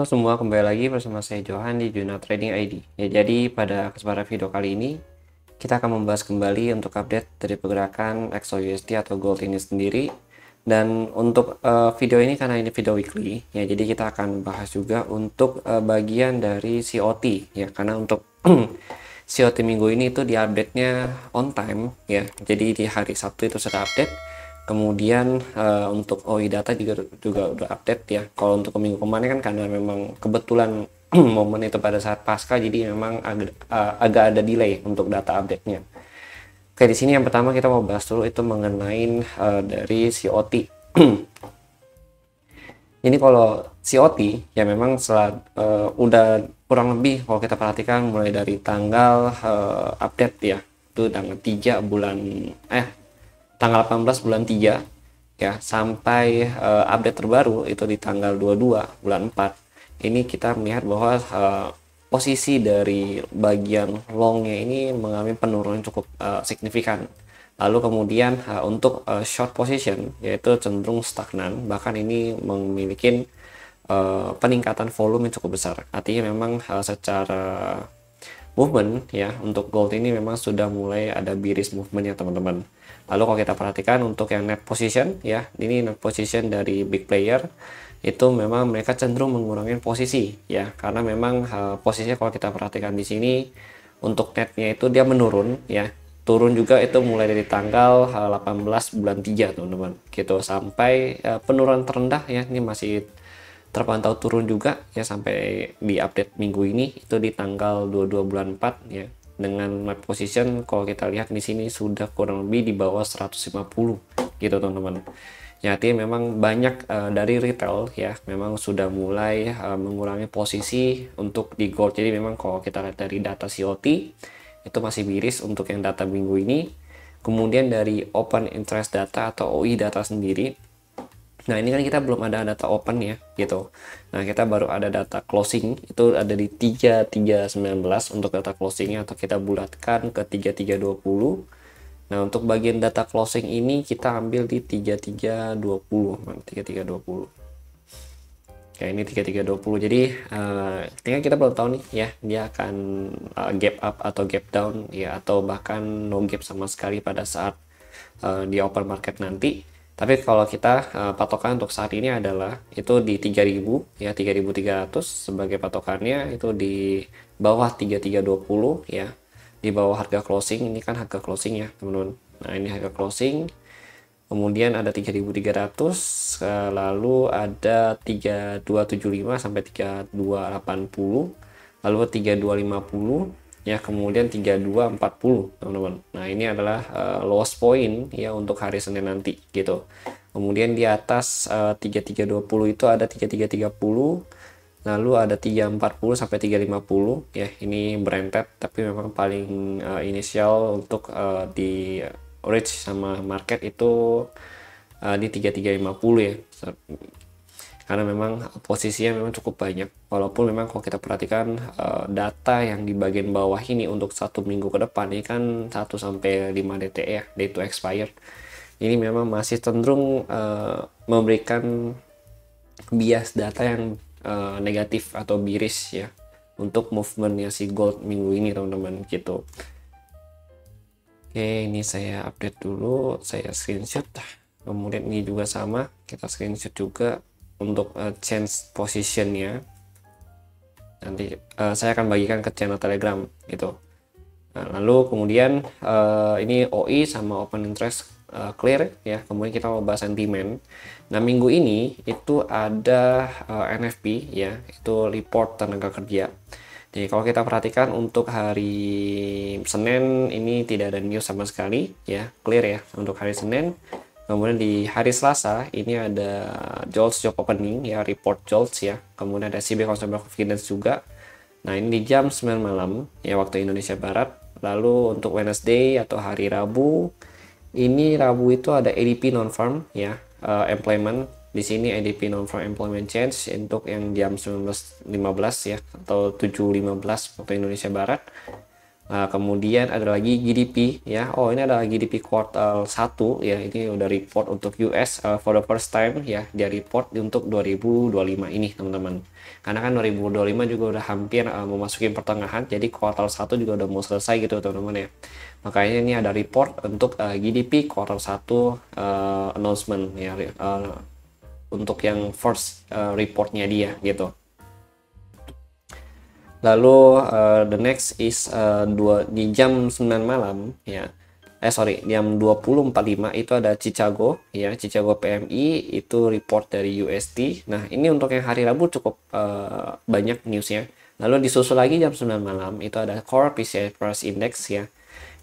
Halo semua, kembali lagi bersama saya Johan di Juna Trading ID. Ya, jadi pada kesempatan video kali ini kita akan membahas kembali untuk update dari pergerakan XOUSD atau gold ini sendiri. Dan untuk video ini karena ini video weekly, ya jadi kita akan bahas juga untuk bagian dari COT ya, karena untuk COT minggu ini itu di update-nya on time ya. Jadi di hari Sabtu itu sudah update. Kemudian untuk OI data juga udah update ya. Kalau untuk minggu kemarin kan karena memang kebetulan momen itu pada saat pasca, jadi memang agak ada delay untuk data update-nya. Oke, di sini yang pertama kita mau bahas dulu itu mengenai dari COT. Ini kalau COT ya memang setelah udah kurang lebih kalau kita perhatikan mulai dari tanggal update ya, itu tanggal 3 bulan tanggal 18 bulan 3 ya, sampai update terbaru itu di tanggal 22 bulan 4. Ini kita melihat bahwa posisi dari bagian longnya ini mengalami penurunan cukup signifikan. Lalu kemudian untuk short position yaitu cenderung stagnan, bahkan ini memiliki peningkatan volume yang cukup besar. Artinya memang secara movement ya, untuk gold ini memang sudah mulai ada bearish movement ya teman-teman. Lalu kalau kita perhatikan untuk yang net position ya, ini net position dari big player itu memang mereka cenderung mengurangi posisi ya, karena memang posisinya kalau kita perhatikan di sini untuk netnya itu dia menurun ya, turun juga itu mulai dari tanggal 18 bulan 3 teman-teman gitu, sampai penurunan terendah ya ini masih terpantau turun juga ya sampai di update minggu ini itu di tanggal 22 bulan 4 ya, dengan net position kalau kita lihat di sini sudah kurang lebih di bawah 150 gitu teman-teman. Ya, artinya memang banyak dari retail ya memang sudah mulai mengurangi posisi untuk di gold. Jadi memang kalau kita lihat dari data COT itu masih miris untuk yang data minggu ini. Kemudian dari open interest data atau OI data sendiri, nah ini kan kita belum ada data open ya gitu. Nah kita baru ada data closing, itu ada di 3319 untuk data closingnya, atau kita bulatkan ke 3320. Nah untuk bagian data closing ini kita ambil di 3320, 3320. Ya ini 3320. Jadi tinggal kita belum tahu nih ya dia akan gap up atau gap down ya, atau bahkan no gap sama sekali pada saat di open market nanti. Tapi kalau kita patokan untuk saat ini adalah itu di 3000 ya, 3300 sebagai patokannya, itu di bawah 3320 ya, di bawah harga closing. Ini kan harga closing ya teman-teman. Nah ini harga closing, kemudian ada 3300, lalu ada 3275 sampai 3280, lalu 3250 ya, kemudian 3240 teman-teman. Nah ini adalah lowest point ya untuk hari Senin nanti gitu. Kemudian di atas 3320 itu ada 3330, lalu ada 340 sampai 350 ya, ini branded tapi memang paling inisial untuk di reach sama market itu di 3350 ya, karena memang posisinya memang cukup banyak. Walaupun memang kalau kita perhatikan data yang di bagian bawah ini untuk 1 minggu ke depan ini kan 1 sampai 5 DTE ya, day to expire, ini memang masih cenderung memberikan bias data yang negatif atau bearish ya untuk movementnya si gold minggu ini teman-teman gitu. Oke, ini saya update dulu, saya screenshot. Kemudian ini juga sama, kita screenshot juga untuk change positionnya. Nanti saya akan bagikan ke channel Telegram gitu. Nah, lalu kemudian ini OI sama open interest clear ya. Kemudian kita mau bahas sentimen. Nah minggu ini itu ada NFP ya, itu report tenaga kerja. Jadi kalau kita perhatikan untuk hari Senin ini tidak ada news sama sekali ya, clear ya untuk hari Senin. Kemudian di hari Selasa ini ada JOLTS job opening ya, report JOLTS ya. Kemudian ada CB Consumer Confidence juga. Nah ini di jam 9 malam ya waktu Indonesia Barat. Lalu untuk Wednesday atau hari Rabu, ini Rabu itu ada ADP non-farm ya, employment. Di sini ADP non-farm employment change untuk yang jam 19.15 ya, atau 7.15 waktu Indonesia Barat. Kemudian ada lagi GDP ya. Oh, ini ada GDP kuartal 1 ya. Ini udah report untuk US for the first time ya. Dia report untuk 2025 ini, teman-teman. Karena kan 2025 juga udah hampir memasuki pertengahan, jadi kuartal 1 juga udah mau selesai gitu, teman-teman ya. Makanya ini ada report untuk GDP kuartal 1 announcement ya, untuk yang first reportnya dia gitu. Lalu the next is di jam 9 malam ya. Sorry, jam 20.45 itu ada Chicago ya, Chicago PMI itu report dari USD. Nah, ini untuk yang hari Rabu cukup banyak newsnya. Lalu disusul lagi jam 9 malam itu ada Core PCI Price Index ya.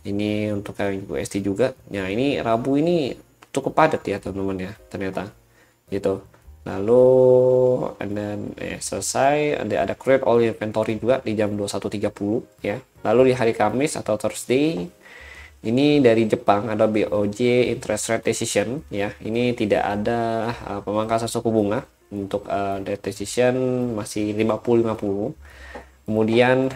Ini untuk yang USD juga. Nah, ini Rabu ini cukup padat ya, teman-teman ya, ternyata gitu. Lalu and then selesai, ada crude oil inventory juga di jam 21.30 ya. Lalu di hari Kamis atau Thursday ini dari Jepang ada BOJ interest rate decision ya. Ini tidak ada pemangkasan suku bunga untuk decision masih 50-50. Kemudian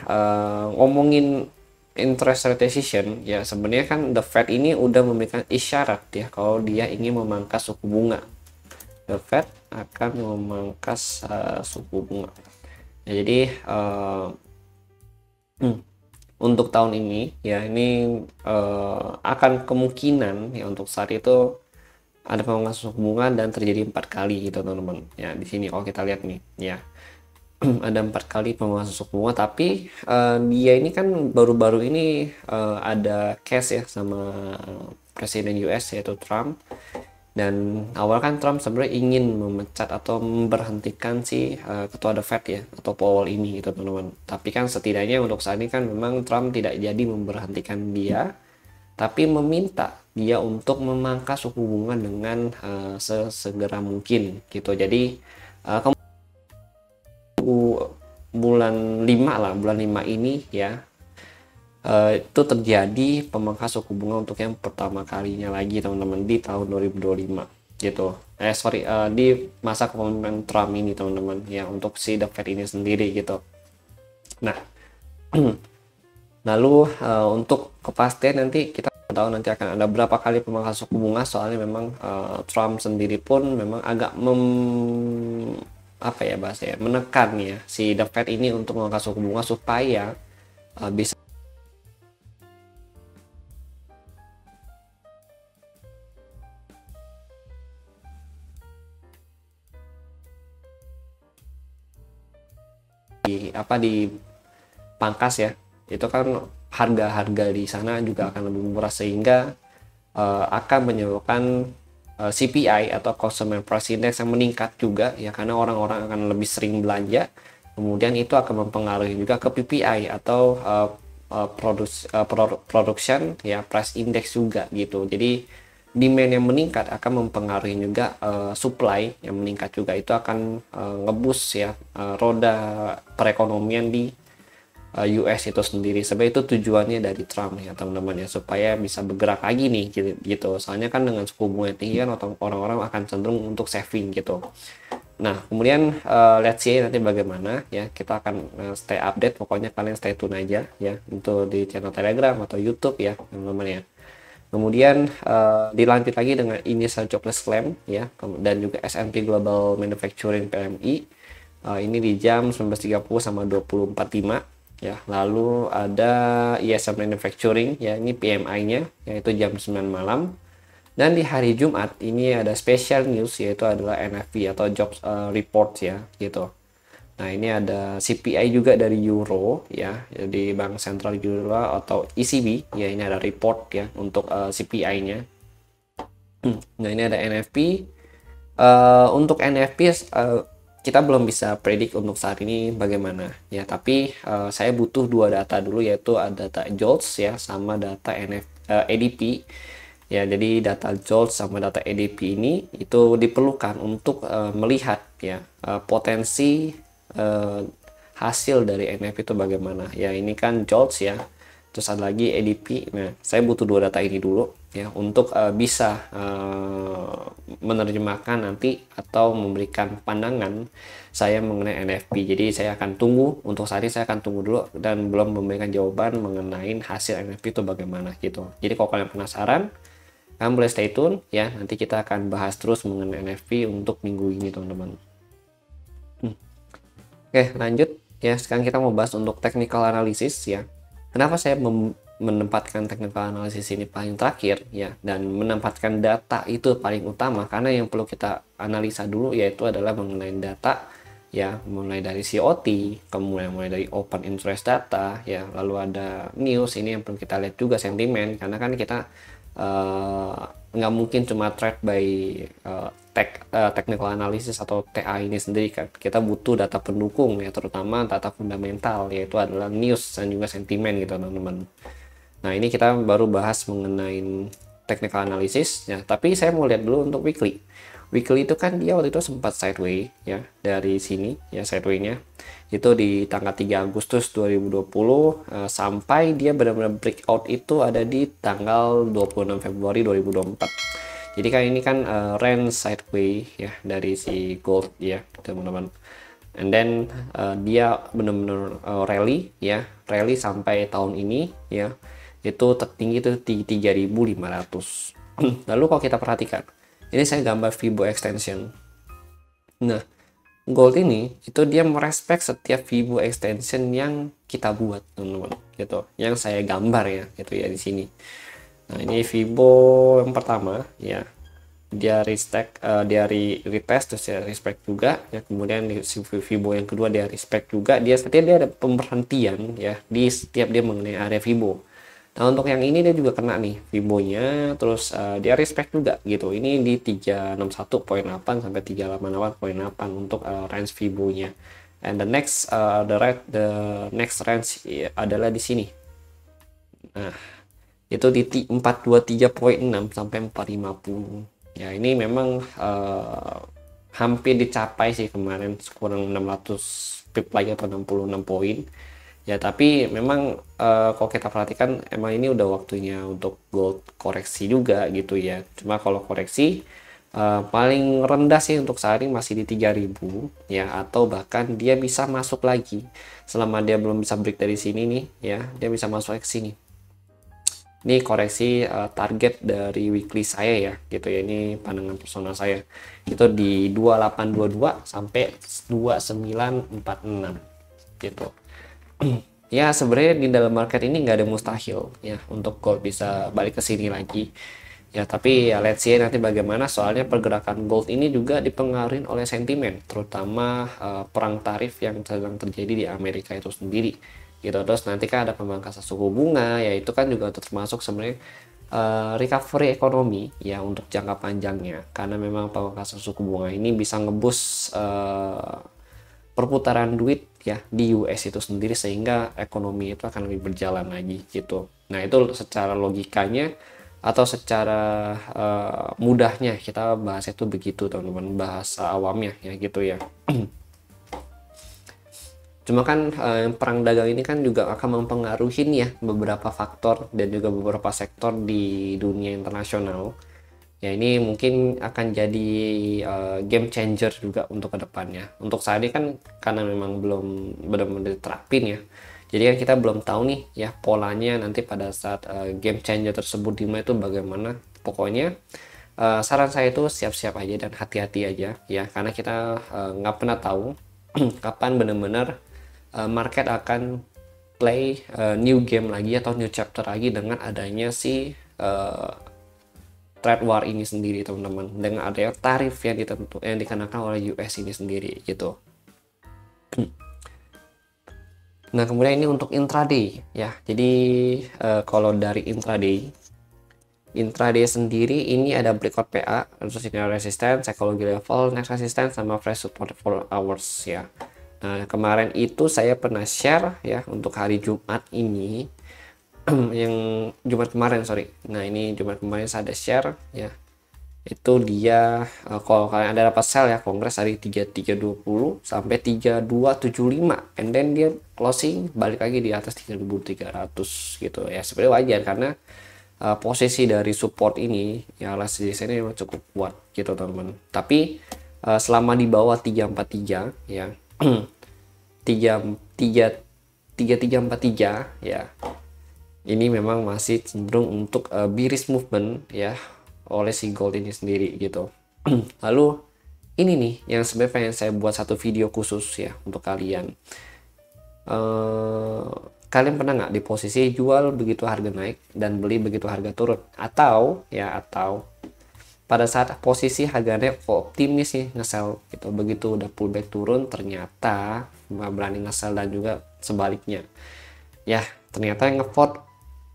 ngomongin interest rate decision ya, sebenarnya kan the Fed ini udah memberikan isyarat ya kalau dia ingin memangkas suku bunga. The Fed akan memangkas suku bunga. Ya, jadi untuk tahun ini ya ini akan kemungkinan ya untuk saat itu ada pemangkasan suku bunga dan terjadi 4 kali gitu, teman-teman. Ya di sini kalau kita lihat nih ya ada 4 kali pemangkasan suku bunga, tapi dia ini kan baru-baru ini ada case ya sama Presiden US yaitu Trump. Dan awal kan Trump sebenarnya ingin memecat atau memberhentikan si ketua The Fed ya, atau Powell ini gitu, teman-teman. Tapi kan setidaknya untuk saat ini kan memang Trump tidak jadi memberhentikan dia, tapi meminta dia untuk memangkas suku bunga dengan sesegera mungkin gitu. Jadi bulan 5 lah, bulan 5 ini ya itu terjadi pemangkas suku bunga untuk yang pertama kalinya lagi, teman-teman, di tahun 2025 gitu. Di masa kepemimpinan Trump ini, teman-teman ya, untuk si The Fed ini sendiri gitu. Nah, lalu untuk kepastian nanti kita tahu nanti akan ada berapa kali pemangkas suku bunga, soalnya memang Trump sendiri pun memang agak menekan ya si The Fed ini untuk memangkas suku bunga supaya bisa dipangkas ya. Itu kan harga-harga di sana juga akan lebih murah, sehingga akan menyebabkan CPI atau Consumer Price Index yang meningkat juga ya, karena orang-orang akan lebih sering belanja. Kemudian itu akan mempengaruhi juga ke PPI atau production ya, price index juga gitu. Jadi demand yang meningkat akan mempengaruhi juga supply yang meningkat juga. Itu akan ngeboost ya roda perekonomian di US itu sendiri. Sebab itu tujuannya dari Trump ya, teman-teman ya, supaya bisa bergerak lagi nih gitu. Soalnya kan dengan suku bunga yang tinggi kan orang-orang akan cenderung untuk saving gitu. Nah, kemudian let's see nanti bagaimana ya. Kita akan stay update, pokoknya kalian stay tune aja ya untuk di channel Telegram atau YouTube ya, teman-teman ya. Kemudian dilanjut lagi dengan initial jobless claim ya, dan juga S&P Global Manufacturing PMI. Ini di jam 19.30 sama 20.45 ya. Lalu ada ISM Manufacturing ya, ini PMI-nya yaitu jam 9 malam. Dan di hari Jumat ini ada special news, yaitu adalah NFP atau Jobs Report ya gitu. Nah, ini ada CPI juga dari Euro ya, jadi Bank Sentral Euro atau ECB ya, ini ada report ya untuk CPI-nya. Nah, ini ada NFP. Untuk NFP kita belum bisa predik untuk saat ini bagaimana ya, tapi saya butuh dua data dulu, yaitu ada data JOLTS ya sama data ADP ya. Jadi data JOLTS sama data ADP ini itu diperlukan untuk melihat ya potensi hasil dari NFP itu bagaimana ya. Ini kan JOLTS ya, terus ada lagi ADP. Nah, saya butuh dua data ini dulu ya untuk bisa menerjemahkan nanti atau memberikan pandangan saya mengenai NFP. Jadi saya akan tunggu, untuk saat ini saya akan tunggu dulu dan belum memberikan jawaban mengenai hasil NFP itu bagaimana gitu. Jadi kalau kalian penasaran, kalian boleh stay tune ya. Nanti kita akan bahas terus mengenai NFP untuk minggu ini teman-teman. Oke, lanjut ya. Sekarang kita mau bahas untuk technical analysis ya. Kenapa saya menempatkan technical analysis ini paling terakhir ya, dan menempatkan data itu paling utama, karena yang perlu kita analisa dulu yaitu adalah mengenai data ya, mulai dari COT, kemudian mulai dari open interest data ya, lalu ada news. Ini yang perlu kita lihat juga sentimen, karena kan kita nggak mungkin cuma trade by technical analysis atau TA ini sendiri kan. Kita butuh data pendukung ya, terutama data fundamental, yaitu adalah news dan juga sentimen gitu teman-teman. Nah, ini kita baru bahas mengenai technical analysis ya, tapi saya mau lihat dulu untuk weekly. Weekly itu kan dia waktu itu sempat sideways ya, dari sini ya, sideway-nya itu di tanggal 3 Agustus 2020 sampai dia benar-benar breakout itu ada di tanggal 26 Februari 2024. Jadi kan ini kan range sideways ya dari si gold ya teman-teman. And then dia benar-benar rally ya, rally sampai tahun ini ya, itu tertinggi itu di 3.500. Lalu kalau kita perhatikan, ini saya gambar Fibo extension. Nah, gold ini itu dia merespek setiap Fibo extension yang kita buat teman-teman gitu, yang saya gambar ya gitu ya di sini. Nah, ini Fibo yang pertama ya, dia respect, dia retest terus ya respect juga ya, kemudian di Fibo yang kedua dia respect juga, dia setiap dia ada pemberhentian ya di setiap dia mengenai area Fibo. Nah, untuk yang ini dia juga kena nih Fibonya, terus dia respect juga gitu. Ini di 361.8 sampai 388.8 untuk range Fibonya. And the next next range adalah di sini. Nah, itu di 423.6 sampai 450. Ya, ini memang hampir dicapai sih kemarin, kurang 600 pip lagi atau 66 poin. Ya, tapi memang kalau kita perhatikan emang ini udah waktunya untuk gold koreksi juga gitu ya. Cuma kalau koreksi paling rendah sih untuk saat ini masih di 3000 ya, atau bahkan dia bisa masuk lagi selama dia belum bisa break dari sini nih ya, dia bisa masuk ke sini. Ini koreksi target dari weekly saya ya gitu ya, ini pandangan personal saya. Itu di 2822 sampai 2946 gitu. Ya, sebenarnya di dalam market ini nggak ada mustahil ya untuk gold bisa balik ke sini lagi ya, tapi ya let's see nanti bagaimana, soalnya pergerakan gold ini juga dipengaruhi oleh sentimen, terutama perang tarif yang sedang terjadi di Amerika itu sendiri gitu. Terus nanti kan ada pemangkasan suku bunga ya, itu kan juga termasuk sebenarnya recovery ekonomi ya untuk jangka panjangnya, karena memang pemangkasan suku bunga ini bisa ngebus perputaran duit ya di US itu sendiri, sehingga ekonomi itu akan lebih berjalan lagi gitu. Nah, itu secara logikanya atau secara mudahnya kita bahas itu begitu teman-teman, bahasa awamnya ya gitu ya. Cuma kan perang dagang ini kan juga akan mempengaruhi ya beberapa faktor dan juga beberapa sektor di dunia internasional. Ya, ini mungkin akan jadi game changer juga untuk kedepannya. Untuk saat ini kan karena memang belum benar-benar diterapin ya, jadi kan kita belum tahu nih ya polanya nanti pada saat game changer tersebut dimulai itu bagaimana. Pokoknya saran saya itu siap-siap aja dan hati-hati aja ya, karena kita nggak pernah tahu kapan benar-benar market akan play new game lagi atau new chapter lagi dengan adanya si trade war ini sendiri teman-teman, dengan adanya tarif yang dikenakan oleh US ini sendiri gitu. Nah, kemudian ini untuk intraday ya. Jadi kalau dari intraday sendiri ini ada breakout PA, terus ini ada resistance, psychology level, next resistance, sama fresh support 4 hours ya. Nah, kemarin itu saya pernah share ya untuk hari Jumat ini. Yang Jumat kemarin, sorry. Nah, ini Jumat kemarin saya ada share ya. itu dia kalau kalian ada dapat sell ya kongres dari 3320 sampai 3275, and then dia closing balik lagi di atas 3300 gitu ya. Sebenarnya wajar karena posisi dari support ini ya last resistance ini memang cukup kuat gitu teman-teman. Tapi selama di bawah 343 ya 3343 ya, ini memang masih cenderung untuk bearish movement ya oleh si gold ini sendiri gitu. Lalu ini nih yang sebenarnya pengen saya buat satu video khusus ya untuk kalian. Kalian pernah nggak di posisi jual begitu harga naik dan beli begitu harga turun? Atau pada saat posisi harga naik kok optimis nih nge-sell gitu, begitu udah pullback turun ternyata nggak berani nge-sell, dan juga sebaliknya ya, ternyata yang nge-vote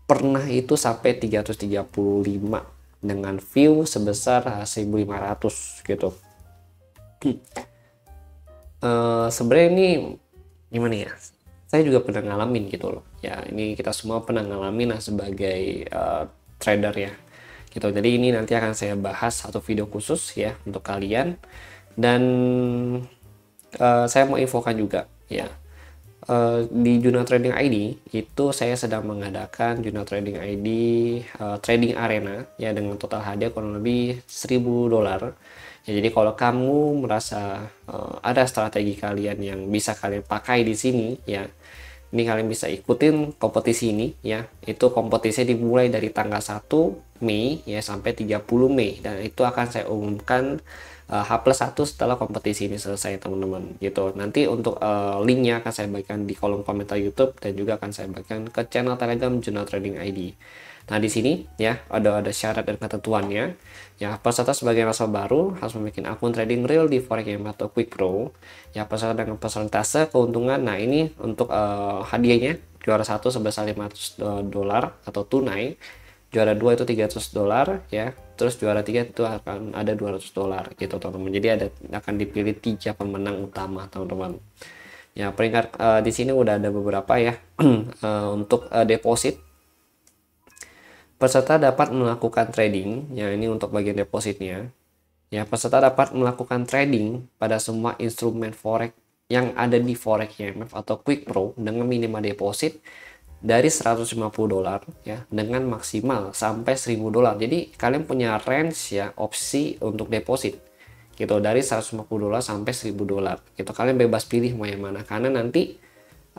pernah itu sampai 335 dengan view sebesar 1500 gitu. Sebenarnya ini gimana ya, saya juga pernah ngalamin gitu loh ya, ini kita semua pernah ngalamin sebagai trader ya gitu. Jadi ini nanti akan saya bahas satu video khusus ya untuk kalian, dan saya mau infokan juga ya, di Juno Trading ID itu saya sedang mengadakan Juno Trading ID Trading Arena ya dengan total hadiah kurang lebih $1000 ya. Jadi kalau kamu merasa ada strategi kalian yang bisa kalian pakai di sini ya, ini kalian bisa ikutin kompetisi ini ya. Itu kompetisi dimulai dari tanggal 1 Mei ya sampai 30 Mei, dan itu akan saya umumkan H+1 setelah kompetisi ini selesai teman-teman gitu. Nanti untuk linknya akan saya bagikan di kolom komentar YouTube, dan juga akan saya bagikan ke channel Telegram Juno Trading ID. Nah di sini ya ada syarat dan ketentuannya ya. Peserta sebagai nasabah baru harus memiliki akun trading real di Forex atau Quick Pro ya. Peserta dengan persentase keuntungan, nah ini untuk hadiahnya juara 1 sebesar $500 atau tunai, juara 2 itu $300 ya, terus juara 3 itu akan ada $200 gitu teman-teman. Jadi akan dipilih 3 pemenang utama teman-teman ya. Peringkat di sini udah ada beberapa ya. Untuk deposit, peserta dapat melakukan trading ya, ini untuk bagian depositnya ya. Peserta dapat melakukan trading pada semua instrumen forex yang ada di Forex IMF atau Quick Pro dengan minimal deposit dari $150 ya, dengan maksimal sampai $1000. Jadi kalian punya range ya, opsi untuk deposit gitu dari $150 sampai $1000 gitu. Kalian bebas pilih mau yang mana, karena nanti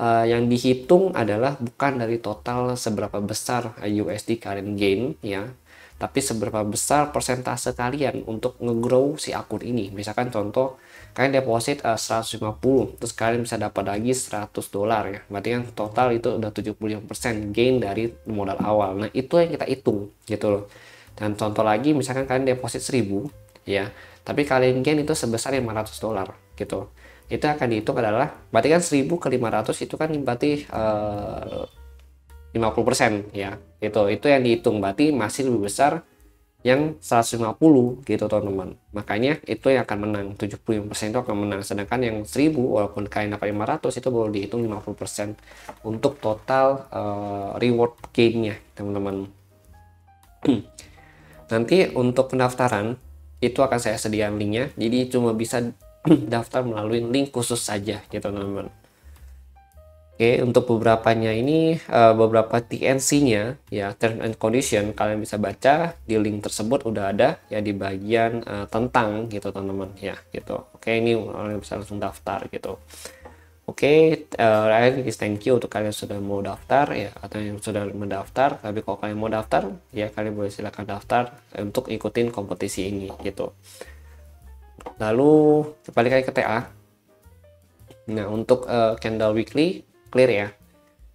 yang dihitung adalah bukan dari total seberapa besar USD kalian gain ya, tapi seberapa besar persentase kalian untuk ngegrow si akun ini. Misalkan contoh kalian deposit 150, terus kalian bisa dapat lagi $100 ya, berarti kan total itu udah 75% gain dari modal awal. Nah itu yang kita hitung gitu loh. Dan contoh lagi, misalkan kalian deposit 1000 ya, tapi kalian gain itu sebesar $500 gitu, itu akan dihitung adalah, berarti kan 1000 ke 500 itu kan berarti 50% ya, itu yang dihitung, berarti masih lebih besar yang 150 gitu teman-teman. Makanya itu yang akan menang, 75% itu akan menang, sedangkan yang 1000 walaupun kalian dapat 500 itu baru dihitung 50% untuk total reward gainnya teman-teman. Nanti untuk pendaftaran itu akan saya sediakan linknya, jadi cuma bisa daftar melalui link khusus saja gitu teman-teman. Oke, untuk beberapanya ini beberapa TNC-nya ya, term and condition, kalian bisa baca di link tersebut, udah ada ya di bagian tentang gitu teman-teman ya gitu. Oke, ini kalian bisa langsung daftar gitu. Oke, thank you untuk kalian sudah mau daftar ya, atau yang sudah mendaftar. Tapi kalau kalian mau daftar ya, kalian boleh silakan daftar untuk ikutin kompetisi ini gitu. Lalu balik lagi ke TA. Nah untuk candle weekly clear ya,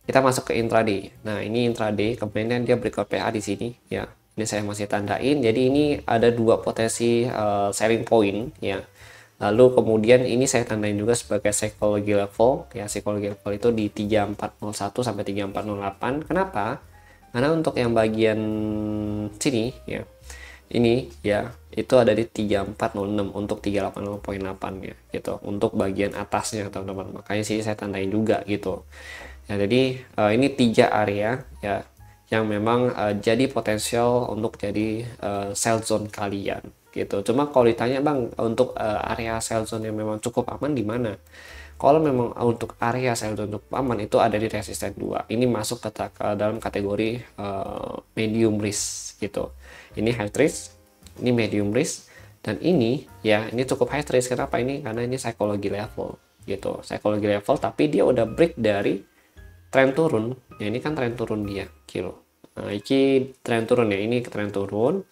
kita masuk ke intraday. Nah ini intraday, kemudian dia breakout PA di sini ya, ini saya masih tandain. Jadi ini ada dua potensi selling point ya. Lalu kemudian ini saya tandain juga sebagai psychology level ya. Psychology level itu di 3401 sampai 3408. Kenapa? Karena untuk yang bagian sini ya, ini ya itu ada di 3406 untuk 380.8 ya gitu, untuk bagian atasnya teman-teman. Makanya sih saya tandain juga gitu ya. Jadi ini 3 area ya yang memang jadi potensial untuk jadi sell zone kalian gitu. Cuma kalau ditanya bang untuk area sell zone yang memang cukup aman di mana? Kalau memang untuk area sell zone cukup aman itu ada di resisten 2. Ini masuk ke dalam kategori medium risk gitu. Ini high risk, ini medium risk, dan ini ya ini cukup high risk. Kenapa ini? Karena ini psychology level gitu. Psychology level tapi dia udah break dari tren turun. Ya ini kan tren turun dia kilo. Nah, ini tren turun ya, ini tren turun.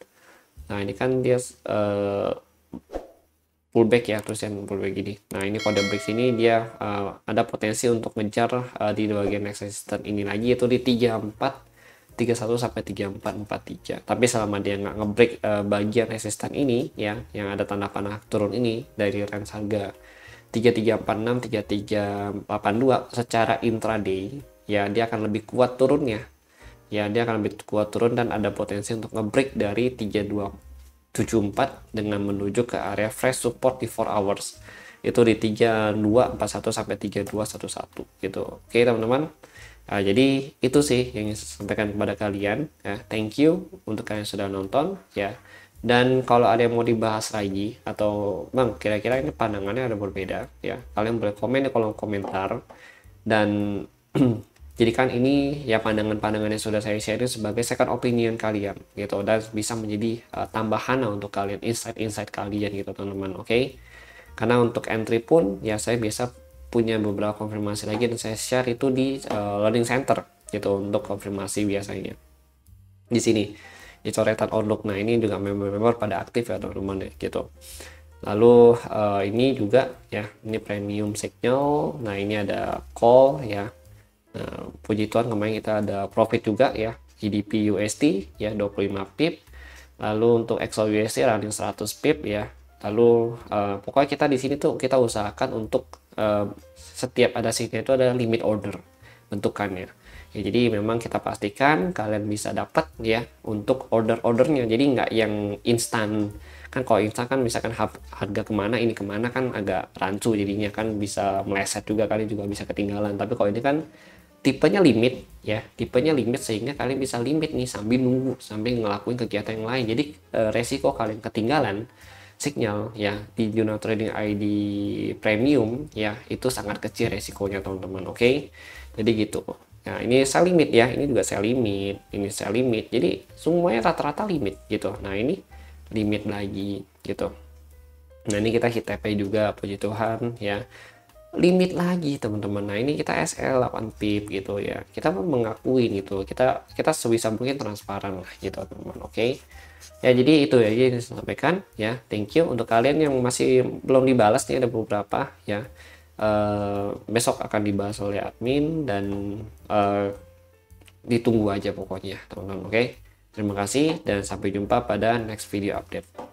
Nah, ini kan dia pullback ya, terus yang pullback gini. Nah, ini kode break sini dia ada potensi untuk ngejar di bagian resisten ini lagi, yaitu di 3431 sampai 3443. Tapi selama dia nggak ngebreak bagian resisten ini ya, yang ada tanda panah turun ini dari range harga 3346 3382 secara intraday ya, dia akan lebih kuat turunnya. Ya, dia akan lebih kuat turun dan ada potensi untuk ngebreak dari 3274 dengan menuju ke area fresh support di 4 hours. Itu di 3241 sampai 3211 gitu. Oke, teman-teman. Nah, jadi itu sih yang ingin saya sampaikan kepada kalian ya. Thank you untuk kalian yang sudah nonton ya. Dan kalau ada yang mau dibahas lagi atau bang kira-kira ini pandangannya ada berbeda ya, kalian boleh komen di kolom komentar. Dan jadikan ini ya pandangan-pandangan yang sudah saya share sebagai second opinion kalian gitu, dan bisa menjadi tambahan untuk kalian, insight-insight kalian gitu teman-teman. Oke. Karena untuk entry pun ya saya biasa punya beberapa konfirmasi lagi dan saya share itu di learning center gitu untuk konfirmasi biasanya di sini di coretan outlook. Nah, ini juga member-member pada aktif ya teman-teman ya gitu. Lalu ini juga ya, ini premium signal. Nah, ini ada call ya. Nah, puji Tuhan kemarin kita ada profit juga ya, GDP USD ya 25 pip. Lalu untuk XO USD running 100 pip ya. Lalu pokoknya kita di sini tuh kita usahakan untuk setiap ada signal itu ada limit order bentukannya. Ya, jadi memang kita pastikan kalian bisa dapat ya untuk order-ordernya. Jadi nggak yang instan. Kan kalau instan kan misalkan harga kemana ini kemana kan agak rancu, jadinya kan bisa meleset juga, kalian juga bisa ketinggalan. Tapi kalau ini kan tipenya limit ya, tipenya limit sehingga kalian bisa limit nih sambil nunggu, sambil ngelakuin kegiatan yang lain. Jadi resiko kalian ketinggalan signal ya di Juno Trading ID Premium ya itu sangat kecil resikonya teman-teman. Oke. Jadi gitu. Nah, ini sell limit ya, ini juga sell limit, ini sell limit. Jadi semuanya rata-rata limit gitu. Nah, ini limit lagi gitu. Nah, ini kita hit TP juga, puji Tuhan ya. Limit lagi teman-teman. Nah, ini kita SL 8 pip gitu ya. Kita mengakui gitu. Kita sebisa mungkin transparan lah gitu teman-teman. Oke. Ya, jadi itu ya yang saya sampaikan ya. Thank you untuk kalian yang masih belum dibalas nih, ada beberapa ya. Besok akan dibahas oleh admin dan ditunggu aja pokoknya teman-teman. Oke. Terima kasih dan sampai jumpa pada next video update.